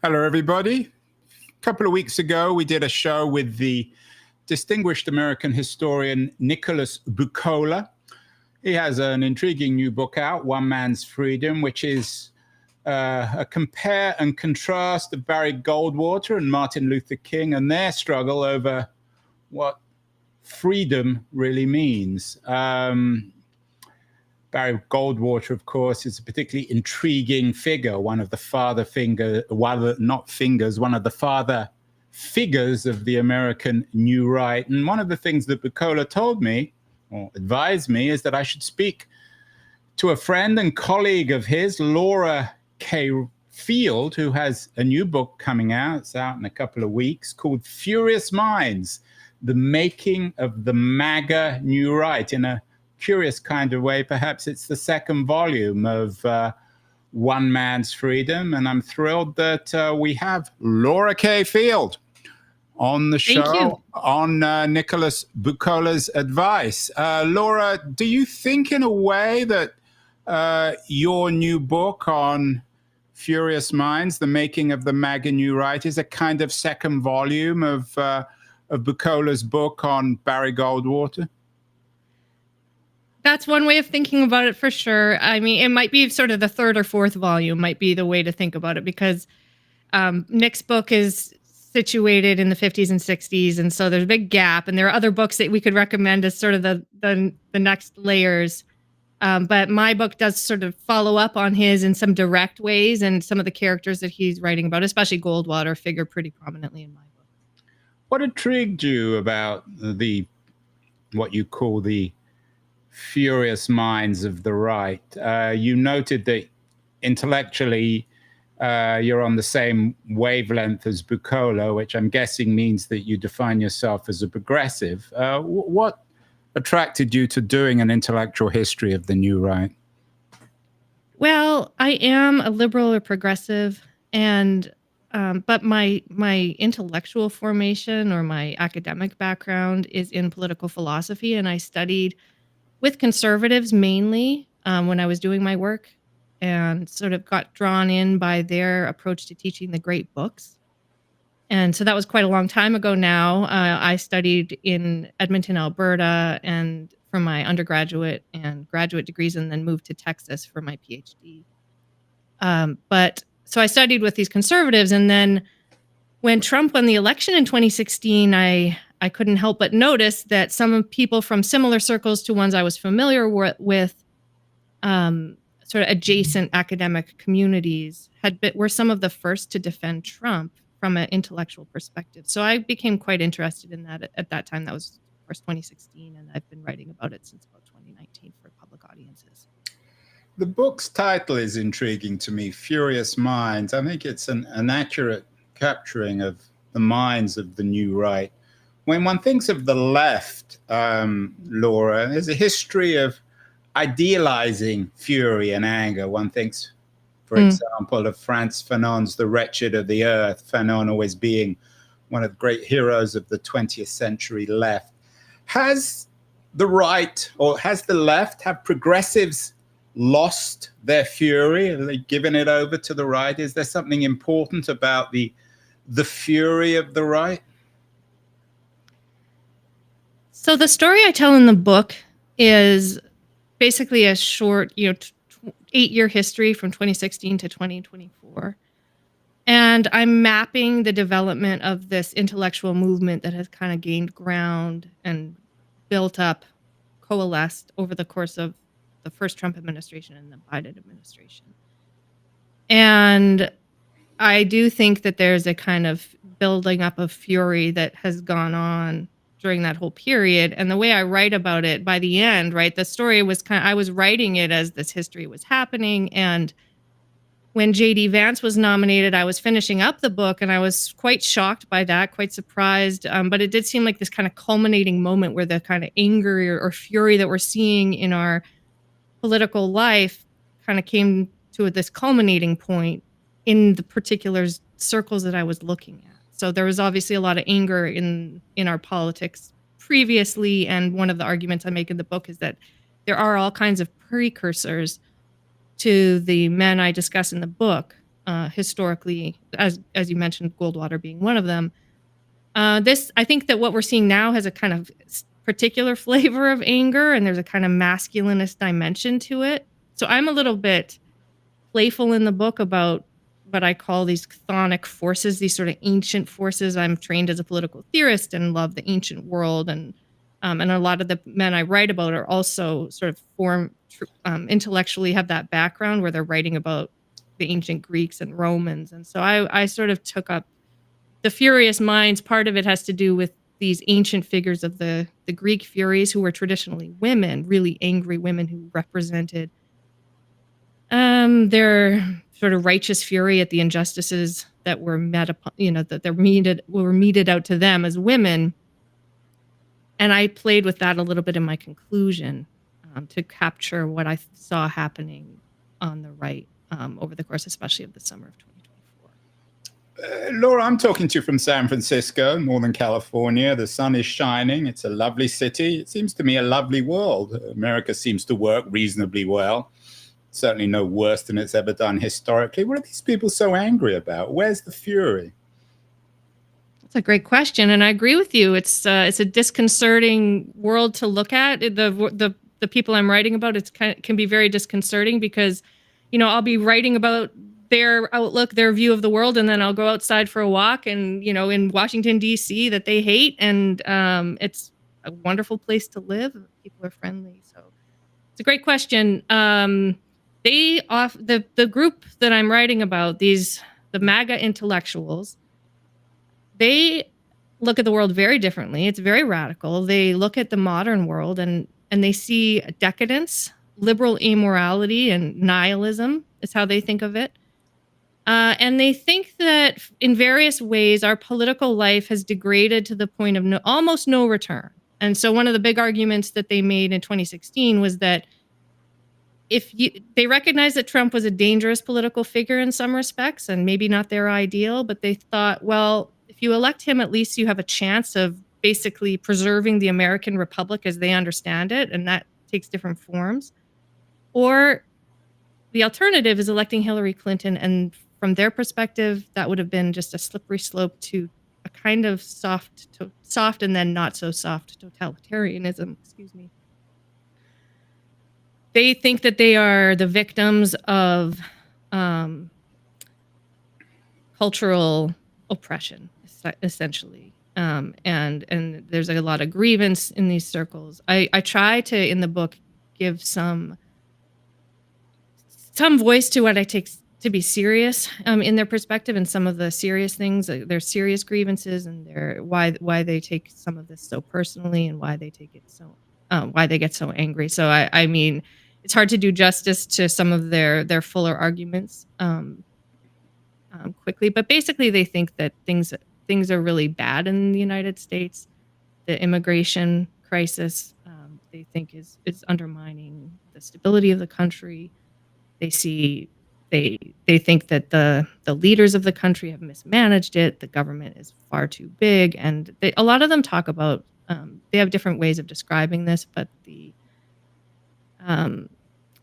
Hello, everybody. A couple of weeks ago, we did a show with the distinguished American historian Nicholas Buccola. He has an intriguing new book out, One Man's Freedom, which is a compare and contrast of Barry Goldwater and Martin Luther King and their struggle over what freedom really means. Barry Goldwater, of course, is a particularly intriguing figure, one of the father figures of the American New Right. And one of the things that Buccola told me, or advised me, is that I should speak to a friend and colleague of his, Laura K. Field, who has a new book coming out. It's out in a couple of weeks, called Furious Minds, The Making of the MAGA New Right. In a curious kind of way, perhaps it's the second volume of One Man's Freedom, and I'm thrilled that we have Laura K. Field on the show on Nicholas Buccola's advice. Laura, do you think in a way that your new book on Furious Minds, The Making of the MAGA New Right, is a kind of second volume of Buccola's book on Barry Goldwater? That's one way of thinking about it for sure. I mean, it might be sort of the third or fourth volume might be the way to think about it, because Nick's book is situated in the 50s and 60s, and so there's a big gap, and there are other books that we could recommend as sort of the next layers. But my book does sort of follow up on his in some direct ways, and some of the characters that he's writing about, especially Goldwater, figure pretty prominently in my book. What intrigued you about what you call the furious minds of the right? You noted that intellectually you're on the same wavelength as Buccola, which I'm guessing means that you define yourself as a progressive. What attracted you to doing an intellectual history of the New Right? Well, I am a liberal or progressive, and but my intellectual formation or my academic background is in political philosophy, and I studied with conservatives mainly when I was doing my work, and sort of got drawn in by their approach to teaching the great books. And so that was quite a long time ago now. I studied in Edmonton, Alberta, and for my undergraduate and graduate degrees, and then moved to Texas for my PhD. But so I studied with these conservatives, and then when Trump won the election in 2016, I couldn't help but notice that some people from similar circles to ones I was familiar with, sort of adjacent academic communities, were some of the first to defend Trump from an intellectual perspective. So I became quite interested in that at that time. That was, of course, 2016, and I've been writing about it since about 2019 for public audiences. The book's title is intriguing to me, Furious Minds. I think it's an accurate capturing of the minds of the New Right. When one thinks of the left, Laura, there's a history of idealizing fury and anger. One thinks, for example, of Frantz Fanon's The Wretched of the Earth, Fanon always being one of the great heroes of the 20th century left. Has the right, or has the left, have progressives lost their fury? Are they given it over to the right? Is there something important about the fury of the right? So the story I tell in the book is basically a short, 8-year history from 2016 to 2024. And I'm mapping the development of this intellectual movement that has kind of gained ground and built up, coalesced over the course of the first Trump administration and the Biden administration. And I do think that there's a kind of building up of fury that has gone on during that whole period. And the way I write about it, by the end, right, the story was I was writing it as this history was happening. And when J.D. Vance was nominated, I was finishing up the book, and I was quite shocked by that, quite surprised. But it did seem like this kind of culminating moment where the kind of anger or fury that we're seeing in our political life kind of came to this culminating point in the particular circles that I was looking at. So there was obviously a lot of anger in our politics previously, and one of the arguments I make in the book is that there are all kinds of precursors to the men I discuss in the book historically, as you mentioned, Goldwater being one of them. I think that what we're seeing now has a kind of particular flavor of anger, and there's a kind of masculinist dimension to it. So I'm a little bit playful in the book about what I call these chthonic forces, these sort of ancient forces. I'm trained as a political theorist and love the ancient world, and a lot of the men I write about are also sort of intellectually have that background where they're writing about the ancient Greeks and Romans, and so I sort of took up the Furious Minds. Part of it has to do with these ancient figures of the Greek Furies, who were traditionally women, really angry women who represented their sort of righteous fury at the injustices that were met upon, that were meted out to them as women. And I played with that a little bit in my conclusion, to capture what I saw happening on the right over the course, especially of the summer of 2024. Laura, I'm talking to you from San Francisco, Northern California. The sun is shining. It's a lovely city. It seems to me a lovely world. America seems to work reasonably well. Certainly no worse than it's ever done historically. What are these people so angry about? Where's the fury? That's a great question, and I agree with you. It's a disconcerting world to look at. The people I'm writing about, can be very disconcerting because, I'll be writing about their outlook, their view of the world, and then I'll go outside for a walk, and in Washington D.C. that they hate, and it's a wonderful place to live. People are friendly, so it's a great question. The group that I'm writing about, the MAGA intellectuals, they look at the world very differently. It's very radical. They look at the modern world and they see decadence, liberal amorality, and nihilism is how they think of it. And they think that in various ways, our political life has degraded to the point of almost no return. And so one of the big arguments that they made in 2016 was that they recognized that Trump was a dangerous political figure in some respects and maybe not their ideal, but they thought, well, if you elect him, at least you have a chance of basically preserving the American Republic as they understand it, and that takes different forms. Or the alternative is electing Hillary Clinton, and from their perspective, that would have been just a slippery slope to a kind of soft and then not so soft totalitarianism. Excuse me. They think that they are the victims of cultural oppression, essentially. And there's a lot of grievance in these circles. I try to, in the book, give some voice to what I take to be serious in their perspective, and some of the serious things, their serious grievances, and why they take some of this so personally, and why they take it so why they get so angry. So I mean, it's hard to do justice to some of their fuller arguments quickly, but basically they think that things are really bad in the United States. The immigration crisis, they think is undermining the stability of the country. They think that the leaders of the country have mismanaged it. The government is far too big, and a lot of them talk about. They have different ways of describing this, but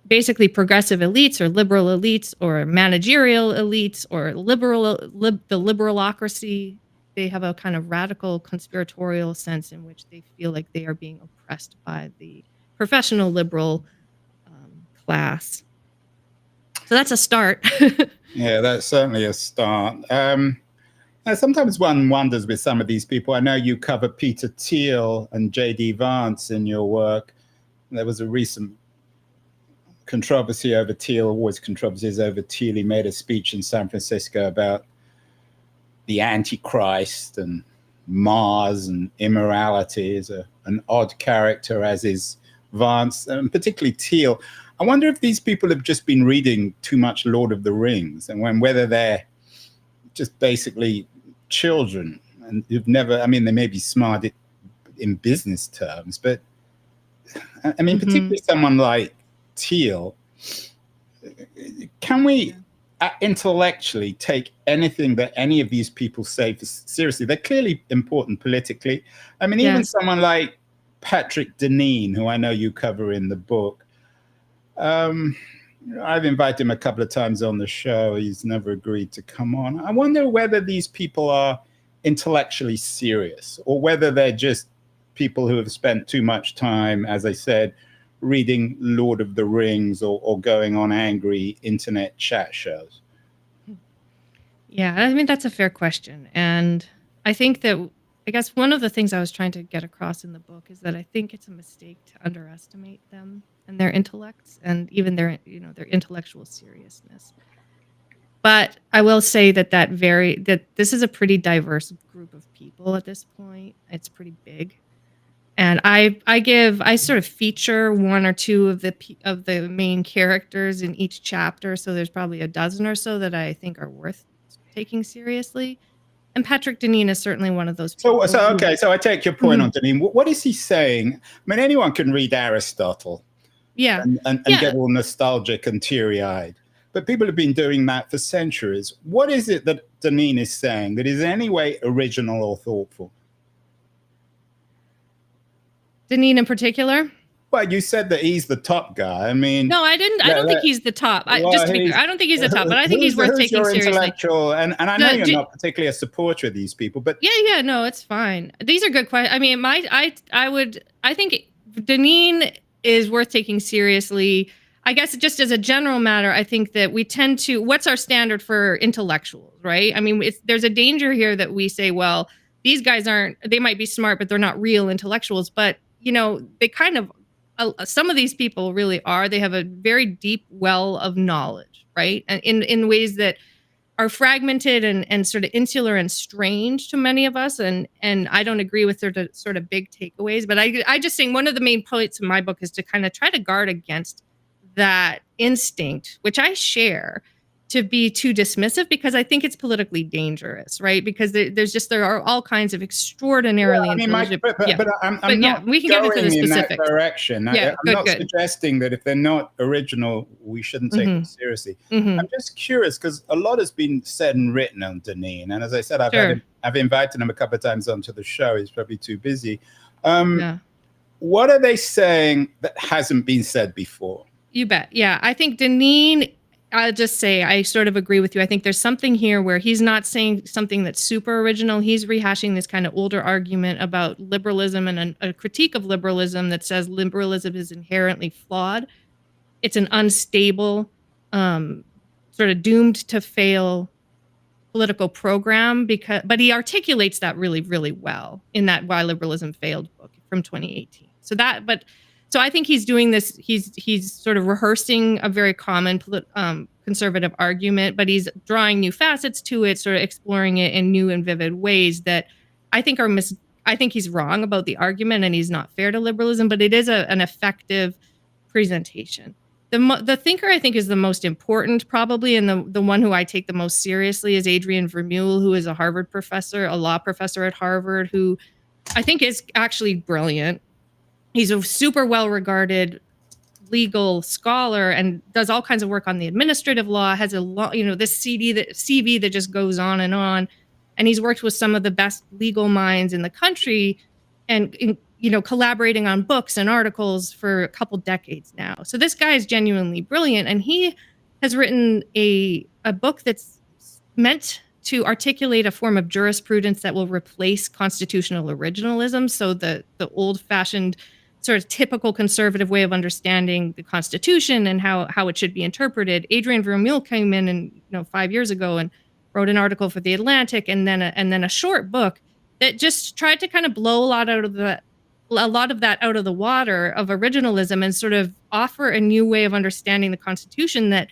basically progressive elites or liberal elites or managerial elites or the liberalocracy, they have a kind of radical conspiratorial sense in which they feel like they are being oppressed by the professional liberal class. So that's a start. Yeah, that's certainly a start. Sometimes one wonders with some of these people. I know you cover Peter Thiel and J.D. Vance in your work. There was a recent controversy over Thiel, always controversies over Thiel. He made a speech in San Francisco about the Antichrist and Mars and immorality. Is an odd character, as is Vance, and particularly Thiel. I wonder if these people have just been reading too much Lord of the Rings, and whether they're just basically children and who've never, I mean, they may be smart in business terms, but I mean, particularly someone like Thiel, can we intellectually take anything that any of these people say seriously? They're clearly important politically. I mean, even someone like Patrick Deneen, who I know you cover in the book, I've invited him a couple of times on the show. He's never agreed to come on. I wonder whether these people are intellectually serious or whether they're just people who have spent too much time, as I said, reading Lord of the Rings or going on angry internet chat shows. Yeah, I mean, that's a fair question. And I think that, I guess one of the things I was trying to get across in the book is that I think it's a mistake to underestimate them and their intellects and even their, their intellectual seriousness. But I will say that that this is a pretty diverse group of people at this point. It's pretty big. And I sort of feature one or two of the main characters in each chapter. So there's probably a dozen or so that I think are worth taking seriously. And Patrick Deneen is certainly one of those people. So I take your point on Deneen. What is he saying? I mean, anyone can read Aristotle, and get all nostalgic and teary-eyed, but people have been doing that for centuries. What is it that Deneen is saying that is in any way original or thoughtful? Deneen in particular? Well, you said that he's the top guy. I mean, no, I didn't. I don't think he's the top. Just to be clear, I don't think he's the top, but I think he's worth taking seriously. Intellectual, and I know you're not particularly a supporter of these people, but no, it's fine. These are good questions. I mean, I think Deneen is worth taking seriously. I guess just as a general matter, I think that we tend to. What's our standard for intellectuals, right? I mean, there's a danger here that we say, well, these guys aren't. They might be smart, but they're not real intellectuals. But they kind of. Some of these people really are. They have a very deep well of knowledge, right? And in ways that are fragmented and sort of insular and strange to many of us. And I don't agree with their sort of big takeaways. But I just think one of the main points in my book is to kind of try to guard against that instinct, which I share, to be too dismissive, because I think it's politically dangerous, right? Because there are all kinds of extraordinarily intelligent. I'm not we can get into the specifics. In that direction. I'm not suggesting that if they're not original, we shouldn't take them seriously. I'm just curious because a lot has been said and written on Deneen, and as I said, I've invited him a couple of times onto the show. He's probably too busy. What are they saying that hasn't been said before? You bet. Yeah, I think Deneen. I'll just say I sort of agree with you. I think there's something here where he's not saying something that's super original. He's rehashing this kind of older argument about liberalism and a critique of liberalism that says liberalism is inherently flawed. It's an unstable, sort of doomed to fail political program, but he articulates that really, really well in that Why Liberalism Failed book from 2018. So I think he's doing this. He's sort of rehearsing a very common conservative argument, but he's drawing new facets to it, sort of exploring it in new and vivid ways that I think are I think he's wrong about the argument, and he's not fair to liberalism. But it is an effective presentation. The thinker I think is the most important, probably, and the one who I take the most seriously is Adrian Vermeule, who is a Harvard professor, a law professor at Harvard, who I think is actually brilliant. He's a super well-regarded legal scholar and does all kinds of work on the administrative law, has this CV that just goes on. And he's worked with some of the best legal minds in the country and, collaborating on books and articles for a couple decades now. So this guy is genuinely brilliant. And he has written a book that's meant to articulate a form of jurisprudence that will replace constitutional originalism. So the old-fashioned sort of typical conservative way of understanding the Constitution and how it should be interpreted. Adrian Vermeule came in 5 years ago and wrote an article for The Atlantic and then a short book that just tried to kind of blow a lot of that out of the water of originalism and sort of offer a new way of understanding the Constitution that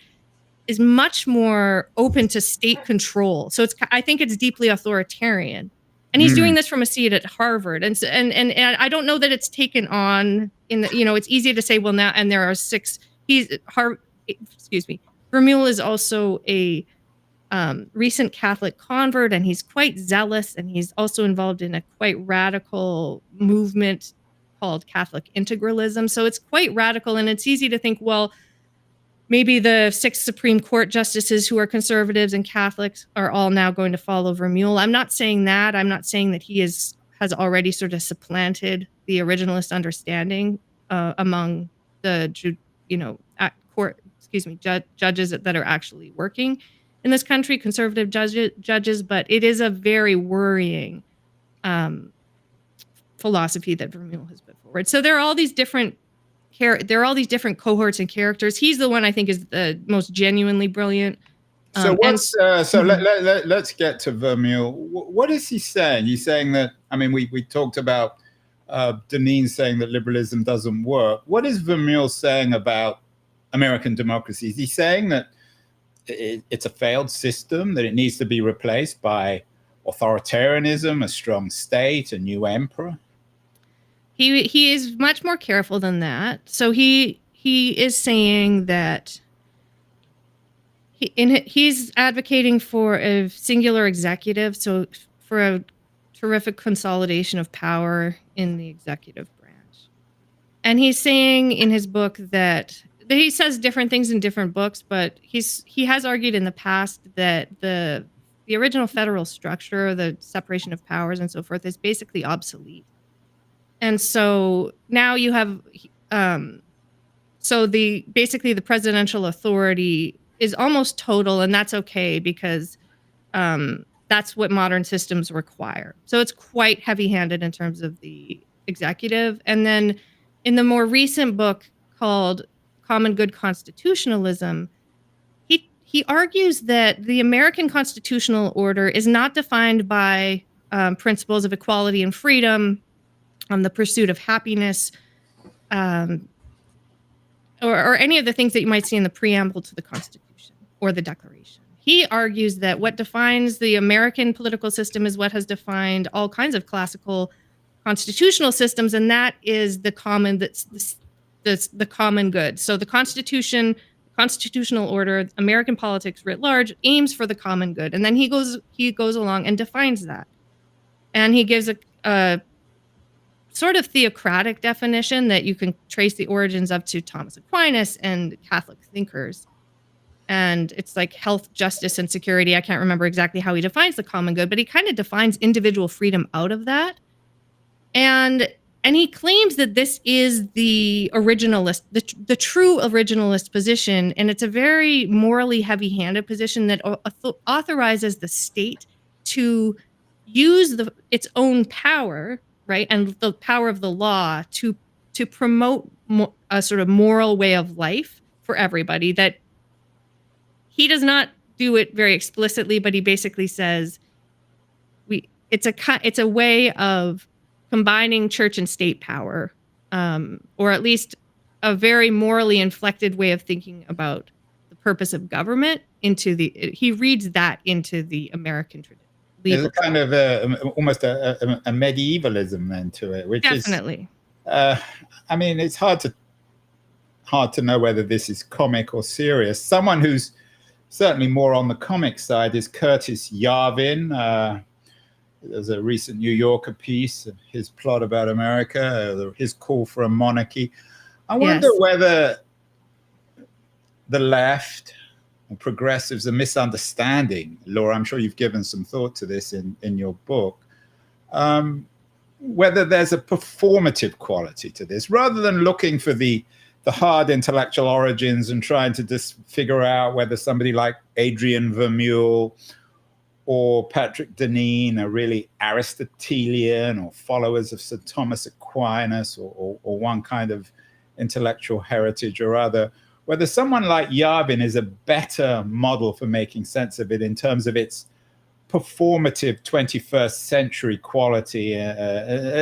is much more open to state control. So I think it's deeply authoritarian. And he's doing this from a seat at Harvard. And I don't know that it's taken on it's easy to say, well, now, and there are 6, Vermeule is also a recent Catholic convert, and he's quite zealous, and he's also involved in a quite radical movement called Catholic integralism. So it's quite radical, and it's easy to think, well, maybe the 6 Supreme Court justices who are conservatives and Catholics are all now going to follow Vermeule. I'm not saying that. I'm not saying that he has already sort of supplanted the originalist understanding among the judges that are actually working in this country, conservative judges, but it is a very worrying philosophy that Vermeule has put forward. So there are all these different cohorts and characters. He's the one I think is the most genuinely brilliant. So let's get to Vermeule. What is he saying? He's saying that, I mean, we talked about Deneen saying that liberalism doesn't work. What is Vermeule saying about American democracy? Is he saying that it's a failed system, that it needs to be replaced by authoritarianism, a strong state, a new emperor? He is much more careful than that. So he is saying that he's advocating for a singular executive, so for a terrific consolidation of power in the executive branch. And he's saying in his book that he says different things in different books, but he has argued in the past that the original federal structure, the separation of powers and so forth, is basically obsolete. And so now you have basically the presidential authority is almost total, and that's okay because that's what modern systems require. So it's quite heavy-handed in terms of the executive. And then in the more recent book called Common Good Constitutionalism, he argues that the American constitutional order is not defined by principles of equality and freedom, the pursuit of happiness, or any of the things that you might see in the preamble to the Constitution or the Declaration. He argues that what defines the American political system is what has defined all kinds of classical constitutional systems, and that is the common good. So the Constitution, constitutional order, American politics writ large aims for the common good, and then he goes along and defines that, and he gives a sort of theocratic definition that you can trace the origins of to Thomas Aquinas and Catholic thinkers. And it's like health, justice, and security. I can't remember exactly how he defines the common good, but he kind of defines individual freedom out of that. And he claims that this is the originalist, the true originalist position. And it's a very morally heavy-handed position that authorizes the state to use its own power, right, and the power of the law to promote a sort of moral way of life for everybody. That he does not do it very explicitly, but he basically says it's a way of combining church and state power, or at least a very morally inflected way of thinking about the purpose of government. He reads that into the American tradition. There's a kind of almost a medievalism then to it, which definitely. I mean, it's hard to know whether this is comic or serious. Someone who's certainly more on the comic side is Curtis Yarvin. There's a recent New Yorker piece of his plot about America, his call for a monarchy. I wonder whether the left and progressives are misunderstanding, Laura, I'm sure you've given some thought to this in your book, whether there's a performative quality to this, rather than looking for the hard intellectual origins and trying to just figure out whether somebody like Adrian Vermeule or Patrick Deneen are really Aristotelian or followers of St. Thomas Aquinas or one kind of intellectual heritage or other, whether someone like Yarvin is a better model for making sense of it in terms of its performative 21st century quality,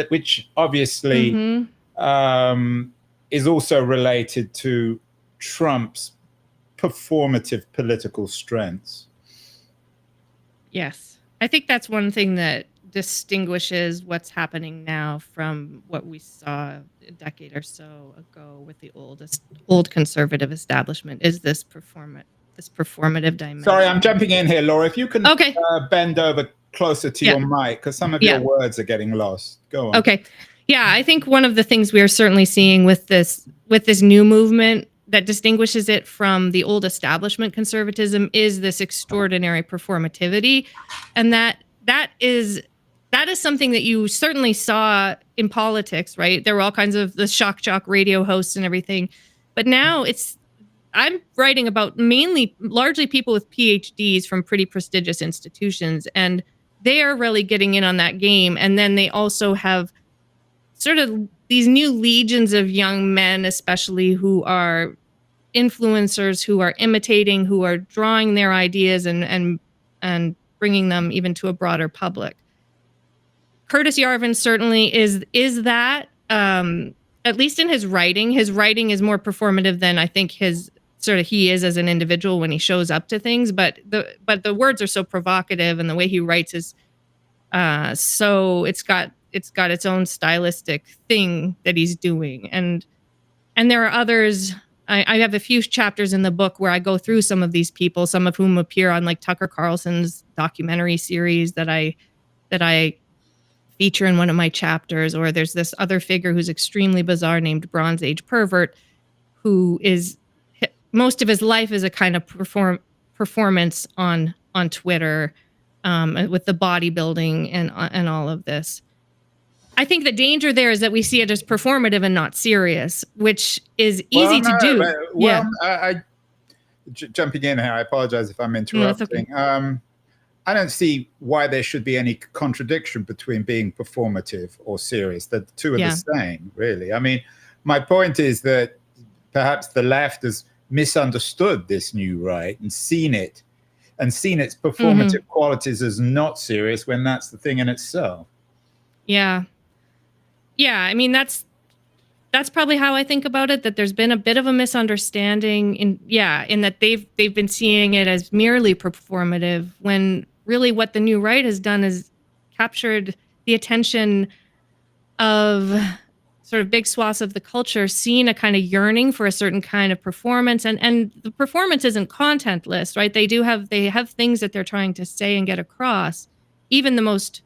which obviously is also related to Trump's performative political strengths. Yes. I think that's one thing that distinguishes what's happening now from what we saw a decade or so ago with the old conservative establishment is this performative dimension. Sorry, I'm jumping in here, Laura. If you can bend over closer to your mic, because some of your words are getting lost. Go on. Okay. Yeah, I think one of the things we are certainly seeing with this new movement that distinguishes it from the old establishment conservatism is this extraordinary performativity, and that is something that you certainly saw in politics, right? There were all kinds of the shock jock radio hosts and everything, but now I'm writing about largely people with PhDs from pretty prestigious institutions, and they are really getting in on that game. And then they also have sort of these new legions of young men, especially who are influencers, who are imitating, who are drawing their ideas and bringing them even to a broader public. Curtis Yarvin certainly is that. At least in his writing is more performative than I think he is as an individual when he shows up to things. But the words are so provocative, and the way he writes is so it's got its own stylistic thing that he's doing. And there are others. I have a few chapters in the book where I go through some of these people, some of whom appear on like Tucker Carlson's documentary series that I feature in one of my chapters. Or there's this other figure who's extremely bizarre named Bronze Age Pervert, who is most of his life is a kind of performance on Twitter, with the bodybuilding and all of this. I think the danger there is that we see it as performative and not serious, which is easy to do. Jumping in here, I apologize if I'm interrupting. No, okay. I don't see why there should be any contradiction between being performative or serious. The two are the same, really. I mean, my point is that perhaps the left has misunderstood this new right and seen its performative qualities as not serious when that's the thing in itself. Yeah. I mean, that's probably how I think about it, that there's been a bit of a misunderstanding in that they've been seeing it as merely performative, when really what the new right has done is captured the attention of sort of big swaths of the culture, seen a kind of yearning for a certain kind of performance. And the performance isn't contentless, right? They have things that they're trying to say and get across. Even the most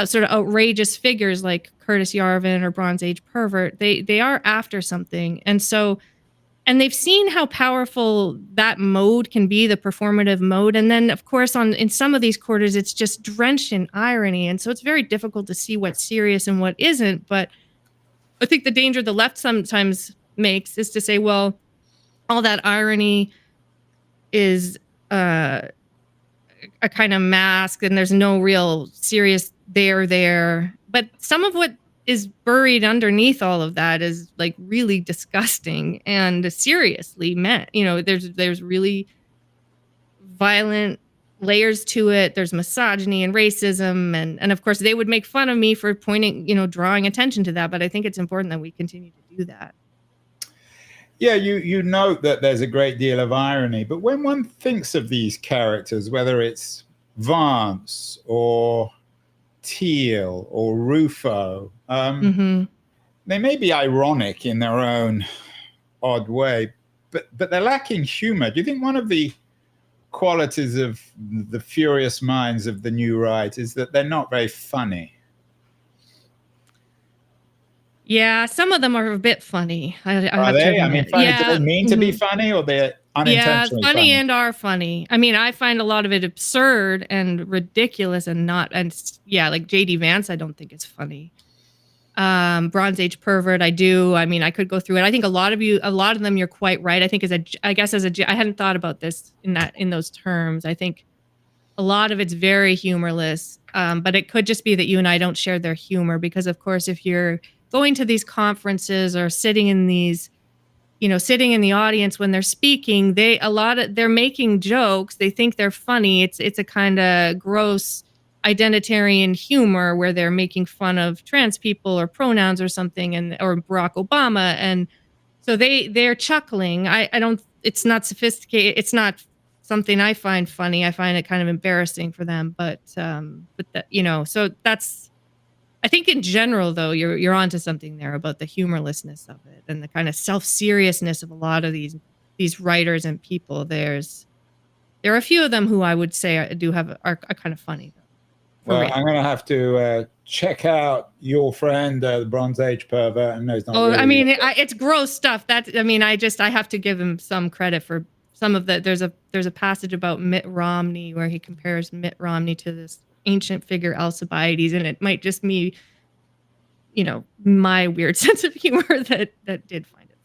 sort of outrageous figures like Curtis Yarvin or Bronze Age Pervert, they are after something. And they've seen how powerful that mode can be, the performative mode. And then, of course, in some of these quarters, it's just drenched in irony. And so it's very difficult to see what's serious and what isn't. But I think the danger the left sometimes makes is to say, well, all that irony is a kind of mask, and there's no real serious there. But some of what is buried underneath all of that is like really disgusting and seriously meant. There's really violent layers to it. There's misogyny and racism, and of course they would make fun of me for drawing attention to that. But I think it's important that we continue to do that. Yeah, you note that there's a great deal of irony, but when one thinks of these characters, whether it's Vance or Thiel or Rufo, they may be ironic in their own odd way, but they're lacking humor. Do you think one of the qualities of the furious minds of the new right is that they're not very funny? Yeah, some of them are a bit funny. Are they? I mean, funny, do they mean to be funny, or they're unintentionally funny? Yeah, and are funny. I mean, I find a lot of it absurd and ridiculous and like J.D. Vance, I don't think it's funny. Bronze Age Pervert, I do. I mean, I could go through it. I think a lot of them, you're quite right. I think I hadn't thought about this in those terms. I think a lot of it's very humorless, but it could just be that you and I don't share their humor, because of course, if you're going to these conferences or sitting in the audience when they're speaking, they're making jokes. They think they're funny. It's a kind of gross identitarian humor where they're making fun of trans people or pronouns or something, or Barack Obama, and so they're chuckling. It's not sophisticated. It's not something I find funny. I find it kind of embarrassing for them. But so that's. I think in general, though, you're onto something there about the humorlessness of it and the kind of self-seriousness of a lot of these writers and people. There are a few of them who I would say are kind of funny. Well, I'm going to have to check out your friend, the Bronze Age Pervert. I know he's not. Oh, really, I mean, it's gross stuff. I have to give him some credit for some of the. There's a passage about Mitt Romney where he compares Mitt Romney to this ancient figure Alcibiades, and it might just be, my weird sense of humor that did find it.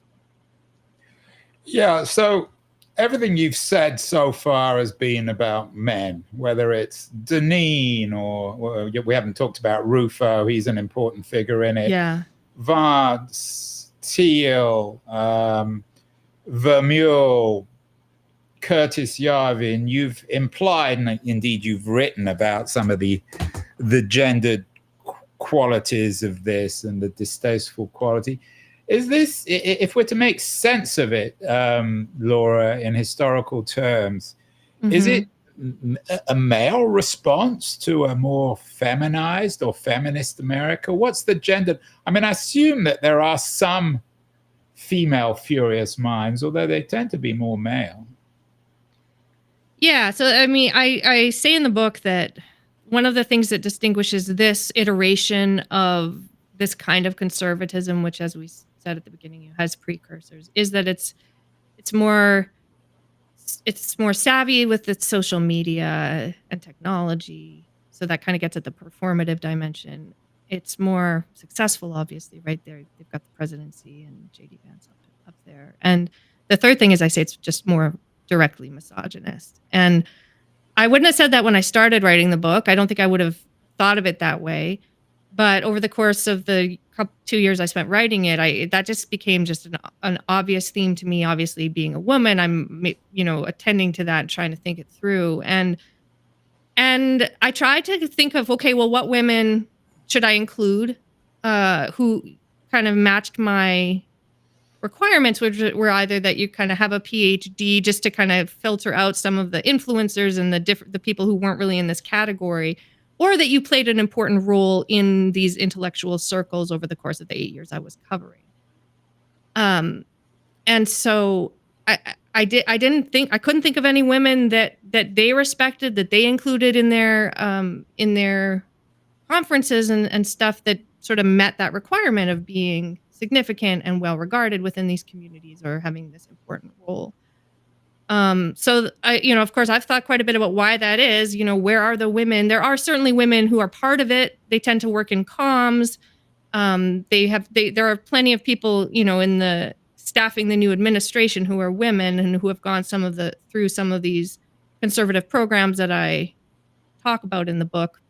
Yeah, so everything you've said so far has been about men, whether it's Deneen or well, we haven't talked about Rufo, he's an important figure in it. Yeah. Vance, Teal, Vermeulen, Curtis Yarvin, you've implied, and indeed you've written about some of the gendered qualities of this and the distasteful quality. Is this, if we're to make sense of it, Laura, in historical terms, is it a male response to a more feminized or feminist America? What's the gender? I mean, I assume that there are some female furious minds, although they tend to be more male. Yeah. So, I mean, I say in the book that one of the things that distinguishes this iteration of this kind of conservatism, which, as we said at the beginning, has precursors, is that it's more savvy with its social media and technology. So that kind of gets at the performative dimension. It's more successful, obviously, right there. They've got the presidency and JD Vance up there. And the third thing is, I say it's just more directly misogynist. And I wouldn't have said that when I started writing the book. I don't think I would have thought of it that way. But over the course of the 2 years I spent writing it, that just became just an obvious theme to me. Obviously, being a woman, I'm attending to that and trying to think it through. And I tried to think of, okay, well, what women should I include who kind of matched my requirements, which were either that you kind of have a PhD just to kind of filter out some of the influencers and the people who weren't really in this category, or that you played an important role in these intellectual circles over the course of the 8 years I was covering. And so I couldn't think of any women that they respected, that they included in their conferences and stuff that sort of met that requirement of being significant and well regarded within these communities or having this important role. So of course, I've thought quite a bit about why that is. Where are the women? There are certainly women who are part of it. They tend to work in comms. There are plenty of people, in the staffing the new administration who are women and who have gone through some of these conservative programs that I talk about in the book.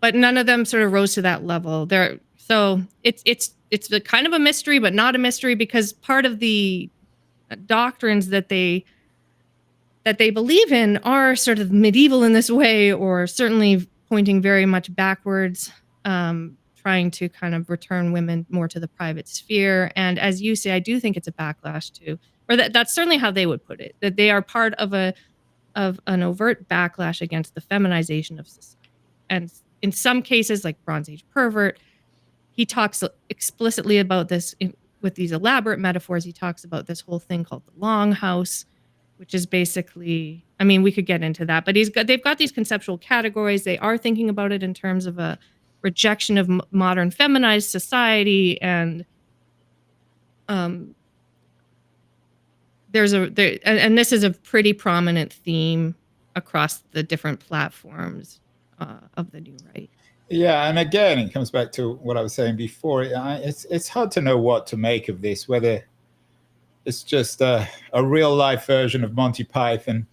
But none of them sort of rose to that level. So it's a kind of a mystery, but not a mystery, because part of the doctrines that they believe in are sort of medieval in this way, or certainly pointing very much backwards, trying to kind of return women more to the private sphere. And as you say, I do think it's a backlash to, or that's certainly how they would put it, that they are part of an overt backlash against the feminization of society. And in some cases, like Bronze Age Pervert, he talks explicitly about this with these elaborate metaphors. He talks about this whole thing called the Longhouse, which is basically, I mean, we could get into that, but they've got these conceptual categories. They are thinking about it in terms of a rejection of modern feminized society, and and this is a pretty prominent theme across the different platforms of the new right. Yeah, and again, it comes back to what I was saying before. It's hard to know what to make of this, whether it's just a real life version of Monty Python,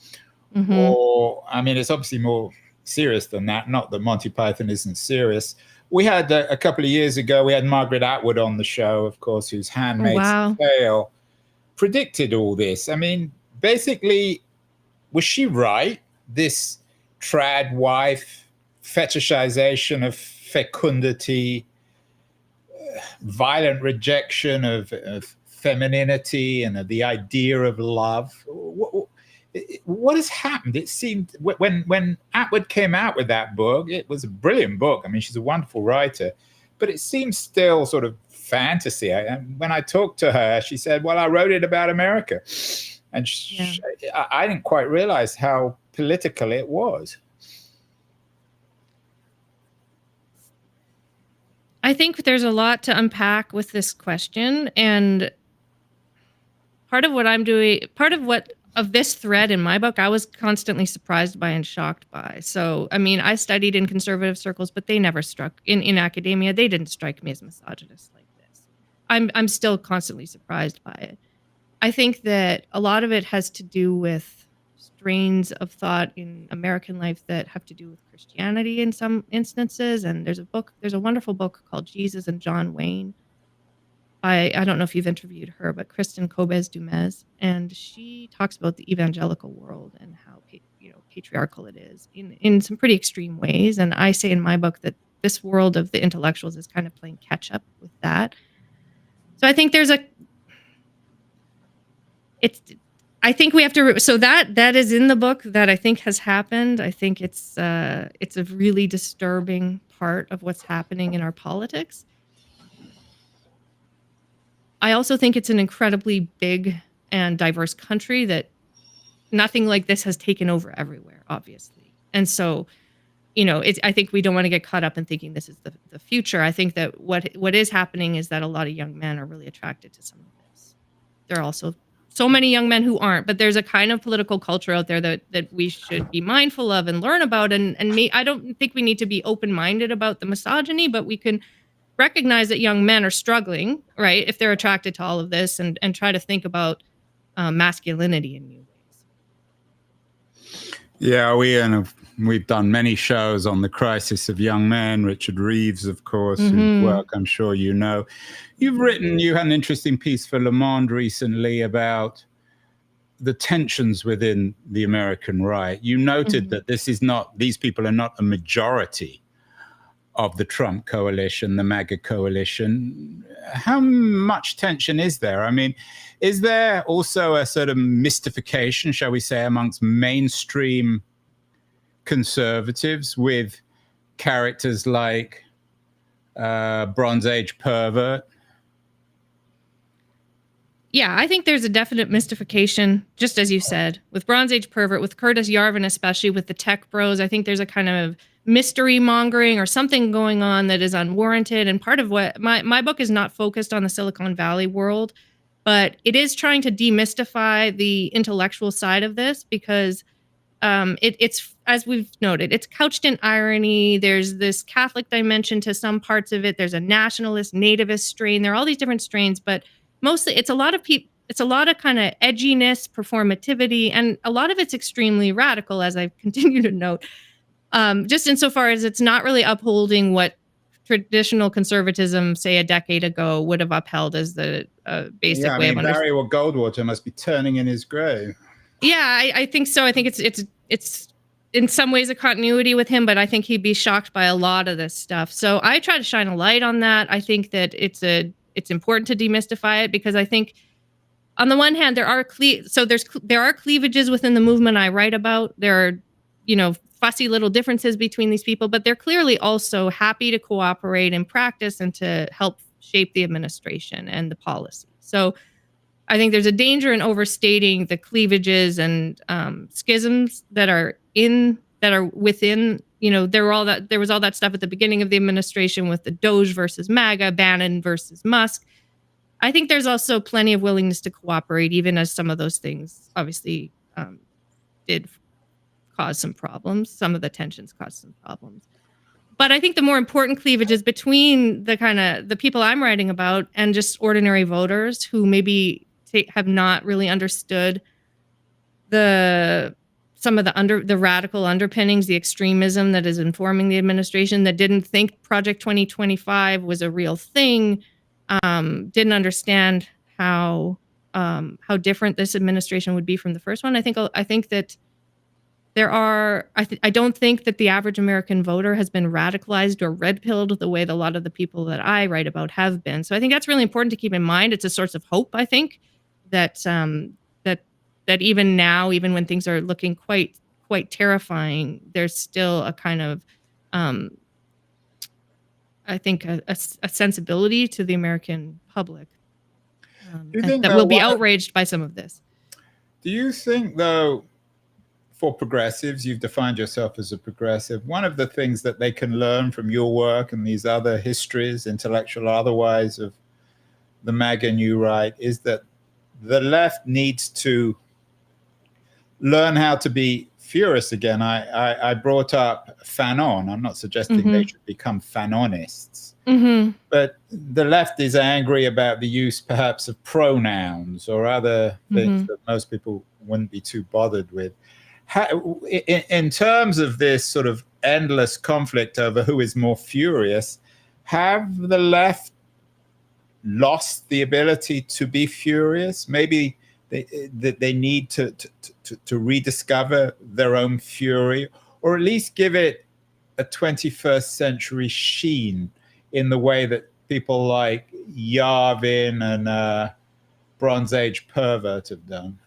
or, I mean, it's obviously more serious than that. Not that Monty Python isn't serious. We had a couple of years ago, we had Margaret Atwood on the show, of course, whose Handmaid's Tale predicted all this. I mean, basically, was she right? This trad wife fetishization of fecundity, violent rejection of femininity and of the idea of love. What has happened? It seemed when Atwood came out with that book, it was a brilliant book. I mean, she's a wonderful writer, but it seems still sort of fantasy. When I talked to her, she said, well, I wrote it about America. And I didn't quite realize how political it was. I think there's a lot to unpack with this question, and part of this thread in my book, I was constantly surprised by and shocked by. So, I mean, I studied in conservative circles, but they never struck in academia. They didn't strike me as misogynist like this. I'm still constantly surprised by it. I think that a lot of it has to do with strains of thought in American life that have to do with Christianity in some instances. And there's a wonderful book called Jesus and John Wayne. I don't know if you've interviewed her, but Kristen Kobes Dumez, and she talks about the evangelical world and how patriarchal it is in some pretty extreme ways. And I say in my book that this world of the intellectuals is kind of playing catch up with that. So I think I think we have to. So that is in the book that I think has happened. I think it's a really disturbing part of what's happening in our politics. I also think it's an incredibly big and diverse country that nothing like this has taken over everywhere, obviously. And so, I think we don't want to get caught up in thinking this is the future. I think that what is happening is that a lot of young men are really attracted to some of this. There are also so many young men who aren't, but there's a kind of political culture out there that we should be mindful of and learn about. And I don't think we need to be open-minded about the misogyny, but we can recognize that young men are struggling, right, if they're attracted to all of this, and try to think about masculinity in new ways. Yeah, we've done many shows on the crisis of young men. Richard Reeves, of course, whose work I'm sure you know. You had an interesting piece for Le Monde recently about the tensions within the American right. You noted that these people are not a majority of the Trump coalition, the MAGA coalition. How much tension is there? I mean, is there also a sort of mystification, shall we say, amongst mainstream conservatives with characters like Bronze Age pervert? Yeah, I think there's a definite mystification, just as you said, with Bronze Age pervert, with Curtis Yarvin, especially with the tech bros. I think there's a kind of mystery mongering or something going on that is unwarranted. And part of what my book is not focused on the Silicon Valley world, but it is trying to demystify the intellectual side of this, because it's, as we've noted, it's couched in irony. There's this Catholic dimension to some parts of it. There's a nationalist, nativist strain. There are all these different strains, but mostly it's a lot of kind of edginess, performativity, and a lot of it's extremely radical, as I've continued to note. Just insofar as it's not really upholding what traditional conservatism, say a decade ago, would have upheld as the basic way of understanding. Barry Goldwater must be turning in his grave. Yeah, I think so. I think it's in some ways a continuity with him, but I think he'd be shocked by a lot of this stuff. So I try to shine a light on that. I think that it's important to demystify it, because I think on the one hand there are cleavages within the movement I write about. There are fussy little differences between these people, but they're clearly also happy to cooperate in practice and to help shape the administration and the policy. So I think there's a danger in overstating the cleavages and schisms that are within. There was all that stuff at the beginning of the administration with the Doge versus MAGA, Bannon versus Musk. I think there's also plenty of willingness to cooperate, even as some of those things obviously did cause some problems. Some of the tensions caused some problems. But I think the more important cleavage is between the people I'm writing about and just ordinary voters who maybe have not really understood some of the radical underpinnings, the extremism that is informing the administration, that didn't think Project 2025 was a real thing, didn't understand how different this administration would be from the first one. I think that I don't think that the average American voter has been radicalized or red-pilled the way that a lot of the people that I write about have been. So I think that's really important to keep in mind. It's a source of hope, I think, that even now, even when things are looking quite terrifying, there's still a kind of, I think, a sensibility to the American public that will be outraged by some of this. Do you think, though, for progressives, you've defined yourself as a progressive, one of the things that they can learn from your work and these other histories, intellectual or otherwise, of the MAGA New Right, is that the left needs to learn how to be furious again, I brought up Fanon. I'm not suggesting they should become Fanonists. But the left is angry about the use, perhaps, of pronouns or other things that most people wouldn't be too bothered with. In terms of this sort of endless conflict over who is more furious, have the left lost the ability to be furious? Maybe they need to rediscover their own fury, or at least give it a 21st century sheen in the way that people like Yarvin and Bronze Age Pervert have done.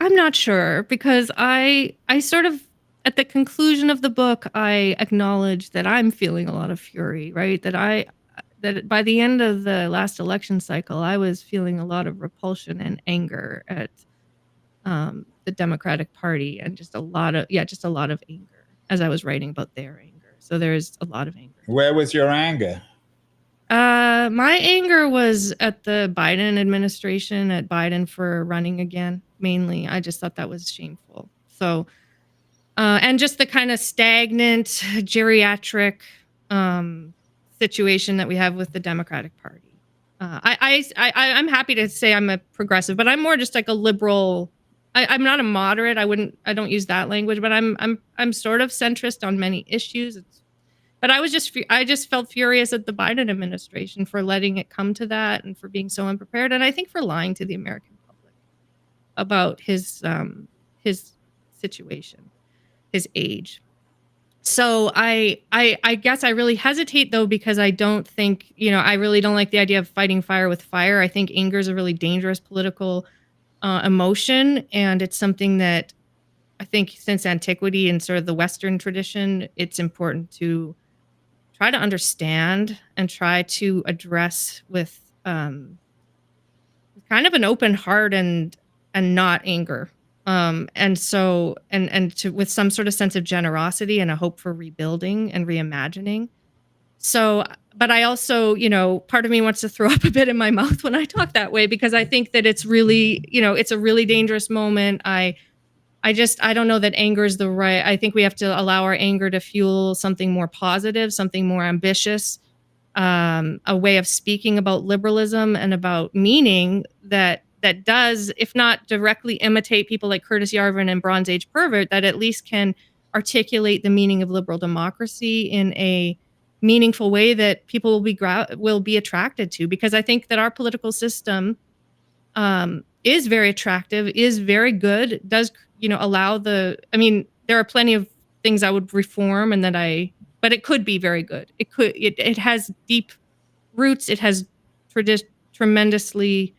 I'm not sure, because I sort of, at the conclusion of the book, I acknowledge that I'm feeling a lot of fury, right? That by the end of the last election cycle, I was feeling a lot of repulsion and anger at the Democratic Party, and just a lot of anger as I was writing about their anger. So there's a lot of anger. Where was your anger? My anger was at the Biden administration, at Biden for running again, mainly. I just thought that was shameful. So, and just the kind of stagnant geriatric situation that we have with the Democratic Party. I'm happy to say I'm a progressive, but I'm more just like a liberal. I'm not a moderate. I don't use that language, but I'm sort of centrist on many issues. But I just felt furious at the Biden administration for letting it come to that, and for being so unprepared, and I think for lying to the American public about his situation, his age. So I guess I really hesitate, though, because I don't think, I really don't like the idea of fighting fire with fire. I think anger is a really dangerous political emotion, and it's something that I think since antiquity and sort of the Western tradition, it's important to try to understand and try to address with kind of an open heart and not anger. And so, with some sort of sense of generosity and a hope for rebuilding and reimagining. So, but I also, part of me wants to throw up a bit in my mouth when I talk that way, because I think that it's really, it's a really dangerous moment. I don't know that anger is the right. I think we have to allow our anger to fuel something more positive, something more ambitious, a way of speaking about liberalism and about meaning that does, if not directly imitate people like Curtis Yarvin and Bronze Age Pervert, that at least can articulate the meaning of liberal democracy in a meaningful way that people will be attracted to. Because I think that our political system is very attractive, is very good, does allow there are plenty of things I would reform, but it could be very good. It has deep roots. It has tremendously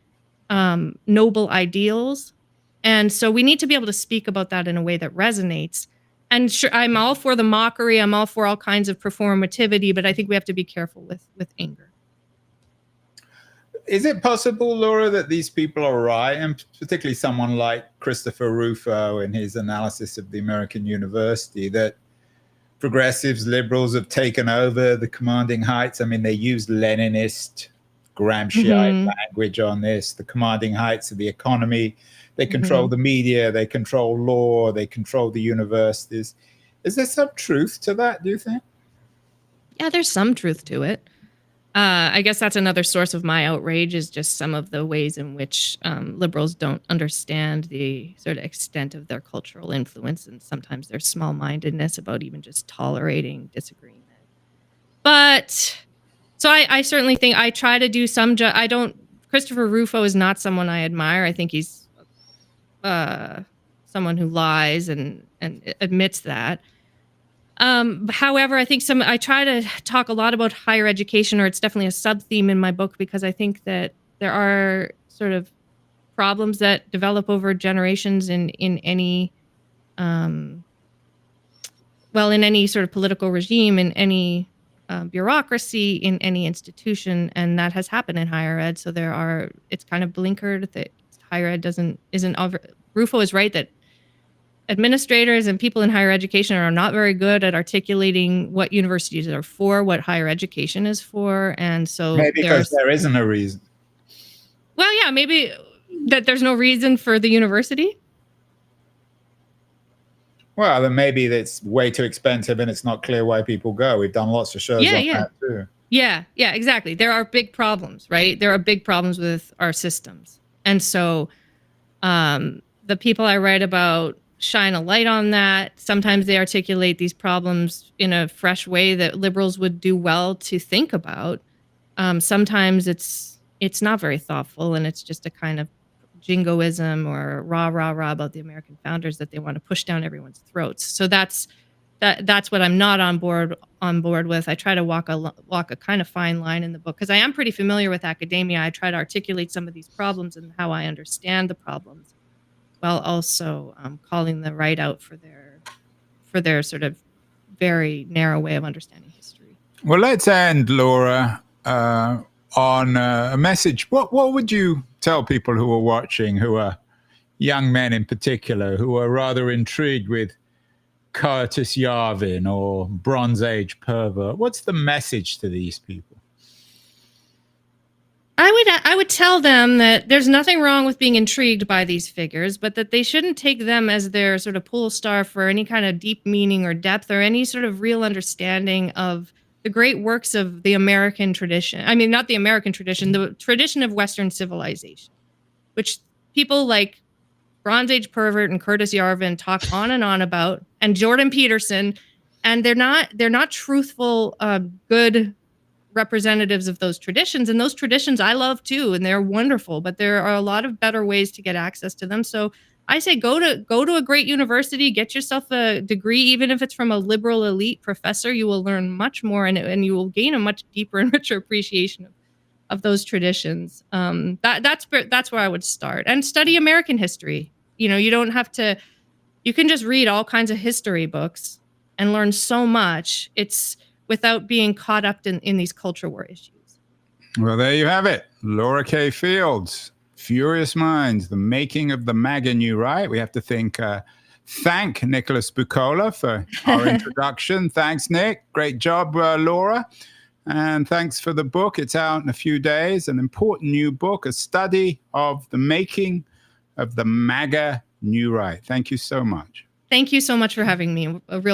noble ideals. And so we need to be able to speak about that in a way that resonates. And sure, I'm all for the mockery. I'm all for all kinds of performativity, but I think we have to be careful with anger. Is it possible, Laura, that these people are right, and particularly someone like Christopher Rufo in his analysis of the American University, that progressives, liberals have taken over the commanding heights? I mean, they use Leninist, Gramsciite language on this, the commanding heights of the economy. They control the media, they control law, they control the universities. Is there some truth to that, do you think? Yeah, there's some truth to it. I guess that's another source of my outrage, is just some of the ways in which liberals don't understand the sort of extent of their cultural influence, and sometimes their small-mindedness about even just tolerating disagreement. But so I certainly think I try to do some. Christopher Rufo is not someone I admire. I think he's someone who lies and admits that. However, I think I try to talk a lot about higher education, or it's definitely a sub-theme in my book, because I think that there are sort of problems that develop over generations in any, in any sort of political regime, in any bureaucracy, in any institution, and that has happened in higher ed. So it's kind of blinkered that higher ed Rufo is right that administrators and people in higher education are not very good at articulating what universities are for, what higher education is for. And so maybe because there isn't a reason. Well, yeah, maybe that there's no reason for the university. Well, then maybe it's way too expensive and it's not clear why people go. We've done lots of shows on that too. Yeah, exactly. There are big problems, right? There are big problems with our systems. And so the people I write about shine a light on that. Sometimes they articulate these problems in a fresh way that liberals would do well to think about. Sometimes it's not very thoughtful, and it's just a kind of jingoism or rah rah rah about the American founders that they want to push down everyone's throats. So that's what I'm not on board with. I try to walk a kind of fine line in the book because I am pretty familiar with academia. I try to articulate some of these problems and how I understand the problems, while also calling the right out for their sort of very narrow way of understanding history. Well, let's end, Laura, on a message. What would you tell people who are watching, who are young men in particular, who are rather intrigued with Curtis Yarvin or Bronze Age pervert? What's the message to these people? I would tell them that there's nothing wrong with being intrigued by these figures, but that they shouldn't take them as their sort of pole star for any kind of deep meaning or depth or any sort of real understanding of the great works of the American tradition. I mean, not the American tradition, the tradition of Western civilization, which people like Bronze Age pervert and Curtis Yarvin talk on and on about, and Jordan Peterson, and they're not truthful, good representatives of those traditions. And those traditions I love too, and they're wonderful, but there are a lot of better ways to get access to them. So I say go to a great university, get yourself a degree, even if it's from a liberal elite professor. You will learn much more, and you will gain a much deeper and richer appreciation of those traditions. That's where I would start, and study American history. You don't have to. You can just read all kinds of history books and learn so much. It's without being caught up in these culture war issues. Well, there you have it. Laura K. Fields, Furious Minds, the making of the MAGA New Right. We have to thank Nicholas Buccola for our introduction. Thanks, Nick. Great job, Laura. And thanks for the book. It's out in a few days. An important new book, a study of the making of the MAGA New Right. Thank you so much. Thank you so much for having me. A real